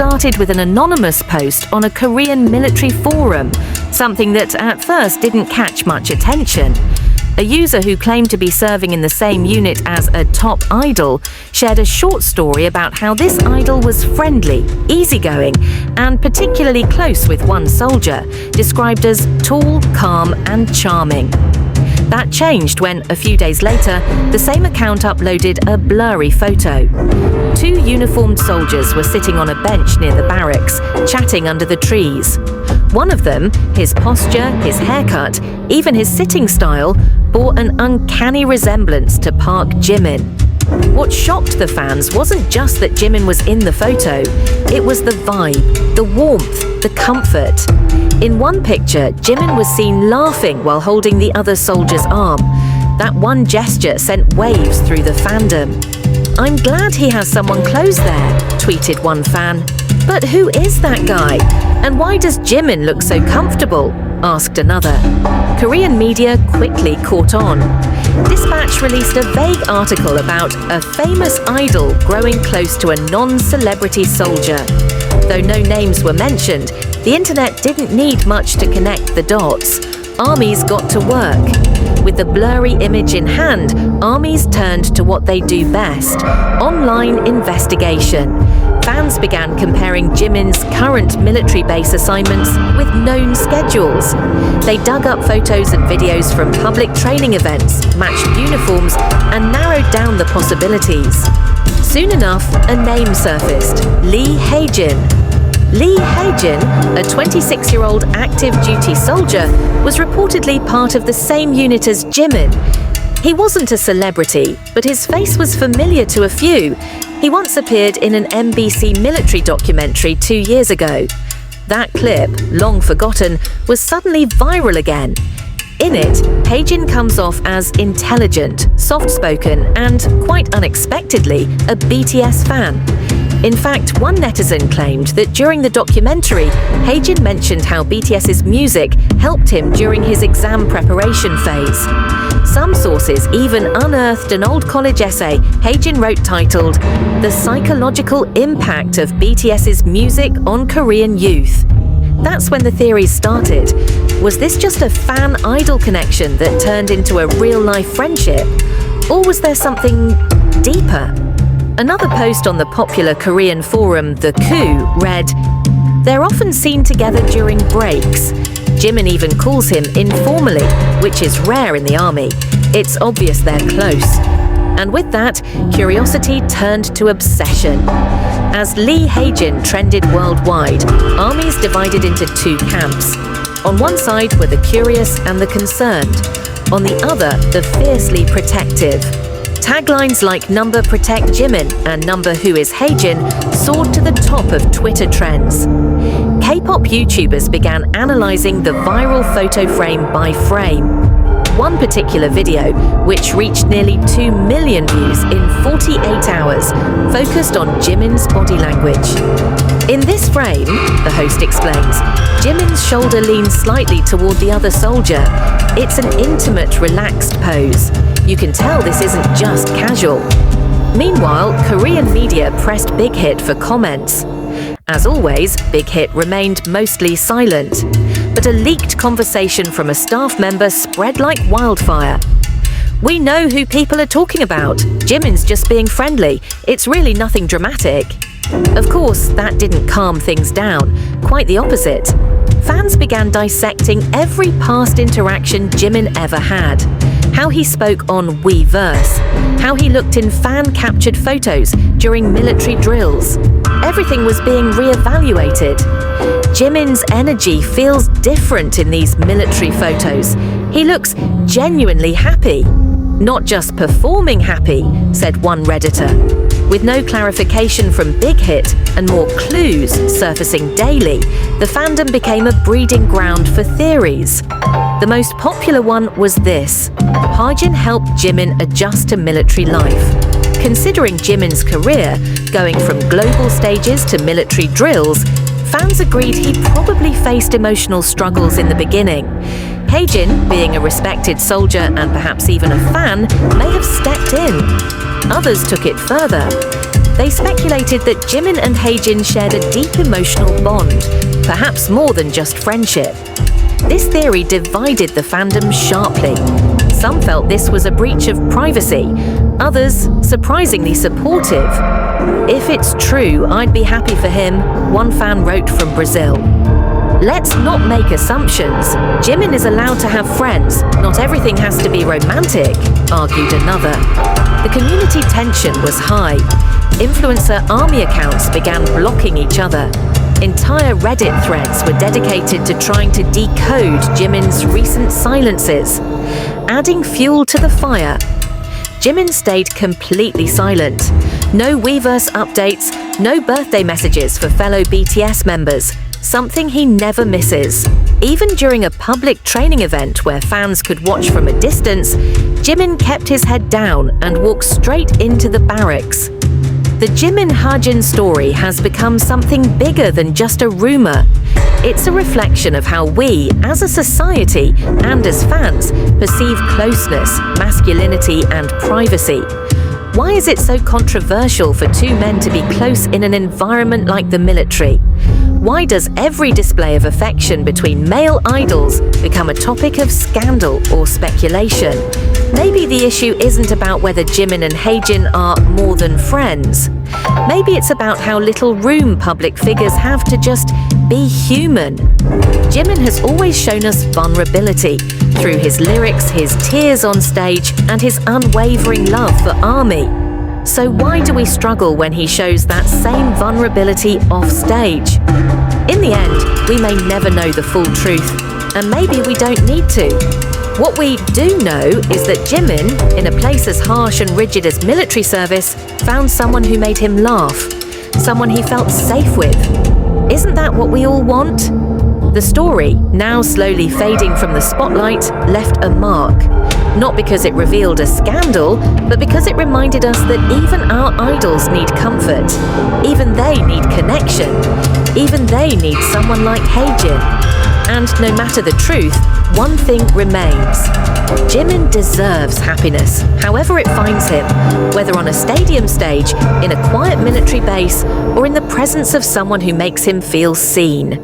started with an anonymous post on a Korean military forum, something that at first didn't catch much attention. A user who claimed to be serving in the same unit as a top idol shared a short story about how this idol was friendly, easygoing, and particularly close with one soldier, described as tall, calm, and charming. That changed when, a few days later, the same account uploaded a blurry photo. Two uniformed soldiers were sitting on a bench near the barracks, chatting under the trees. One of them, his posture, his haircut, even his sitting style, bore an uncanny resemblance to Park Jimin. What shocked the fans wasn't just that Jimin was in the photo, it was the vibe, the warmth, the comfort. In one picture, Jimin was seen laughing while holding the other soldier's arm. That one gesture sent waves through the fandom. "I'm glad he has someone close there," tweeted one fan. "But who is that guy? And why does Jimin look so comfortable?" asked another. Korean media quickly caught on. Dispatch released a vague article about a famous idol growing close to a non-celebrity soldier. Though no names were mentioned, the internet didn't need much to connect the dots. Armies got to work. With the blurry image in hand, armies turned to what they do best: online investigation. Fans began comparing Jimin's current military base assignments with known schedules. They dug up photos and videos from public training events, matched uniforms, and narrowed down the possibilities. Soon enough, a name surfaced: Lee Haejin. Lee Haejin, a 26-year-old active-duty soldier, was reportedly part of the same unit as Jimin. He wasn't a celebrity, but his face was familiar to a few. He once appeared in an MBC military documentary 2 years ago. That clip, long forgotten, was suddenly viral again. In it, Haejin comes off as intelligent, soft-spoken, and, quite unexpectedly, a BTS fan. In fact, one netizen claimed that during the documentary, Haejin mentioned how BTS's music helped him during his exam preparation phase. Some sources even unearthed an old college essay Haejin wrote titled "The Psychological Impact of BTS's Music on Korean Youth." That's when the theories started. Was this just a fan-idol connection that turned into a real-life friendship? Or was there something deeper? Another post on the popular Korean forum, The Coup, read, "They're often seen together during breaks. Jimin even calls him informally, which is rare in the army. It's obvious they're close." And with that, curiosity turned to obsession. As Lee Haejin trended worldwide, armies divided into two camps. On one side were the curious and the concerned. On the other, the fiercely protective. Taglines like "Number Protect Jimin" and "Number Who is Haejin" soared to the top of Twitter trends. K-pop YouTubers began analyzing the viral photo frame by frame. One particular video, which reached nearly 2 million views in 48 hours, focused on Jimin's body language. In this frame, the host explains, Jimin's shoulder leans slightly toward the other soldier. It's an intimate, relaxed pose. You can tell this isn't just casual. Meanwhile, Korean media pressed BigHit for comments. As always, BigHit remained mostly silent. But a leaked conversation from a staff member spread like wildfire. "We know who people are talking about. Jimin's just being friendly. It's really nothing dramatic." Of course, that didn't calm things down. Quite the opposite. Fans began dissecting every past interaction Jimin ever had. How he spoke on Weverse. How he looked in fan-captured photos during military drills. Everything was being re-evaluated. Jimin's energy feels different in these military photos. He looks genuinely happy. Not just performing happy, said one Redditor. With no clarification from BigHit and more clues surfacing daily, the fandom became a breeding ground for theories. The most popular one was this: Haejin helped Jimin adjust to military life. Considering Jimin's career, going from global stages to military drills, fans agreed he probably faced emotional struggles in the beginning. Haejin, being a respected soldier and perhaps even a fan, may have stepped in. Others took it further. They speculated that Jimin and Haejin shared a deep emotional bond, perhaps more than just friendship. This theory divided the fandom sharply. Some felt this was a breach of privacy, others surprisingly supportive. "If it's true, I'd be happy for him," one fan wrote from Brazil. "Let's not make assumptions. Jimin is allowed to have friends. Not everything has to be romantic," argued another. The community tension was high. Influencer army accounts began blocking each other. Entire Reddit threads were dedicated to trying to decode Jimin's recent silences. Adding fuel to the fire, Jimin stayed completely silent. No Weverse updates, no birthday messages for fellow BTS members, something he never misses. Even during a public training event where fans could watch from a distance, Jimin kept his head down and walked straight into the barracks. The Jimin Haejin story has become something bigger than just a rumor. It's a reflection of how we, as a society and as fans, perceive closeness, masculinity, and privacy. Why is it so controversial for two men to be close in an environment like the military? Why does every display of affection between male idols become a topic of scandal or speculation? Maybe the issue isn't about whether Jimin and Haejin are more than friends. Maybe it's about how little room public figures have to just be human. Jimin has always shown us vulnerability through his lyrics, his tears on stage, and his unwavering love for ARMY. So why do we struggle when he shows that same vulnerability off stage? In the end, we may never know the full truth, and maybe we don't need to. What we do know is that Jimin, in a place as harsh and rigid as military service, found someone who made him laugh, someone he felt safe with. Isn't that what we all want? The story, now slowly fading from the spotlight, left a mark. Not because it revealed a scandal, but because it reminded us that even our idols need comfort. Even they need connection. Even they need someone like Haejin. And no matter the truth, one thing remains. Jimin deserves happiness, however it finds him, whether on a stadium stage, in a quiet military base, or in the presence of someone who makes him feel seen.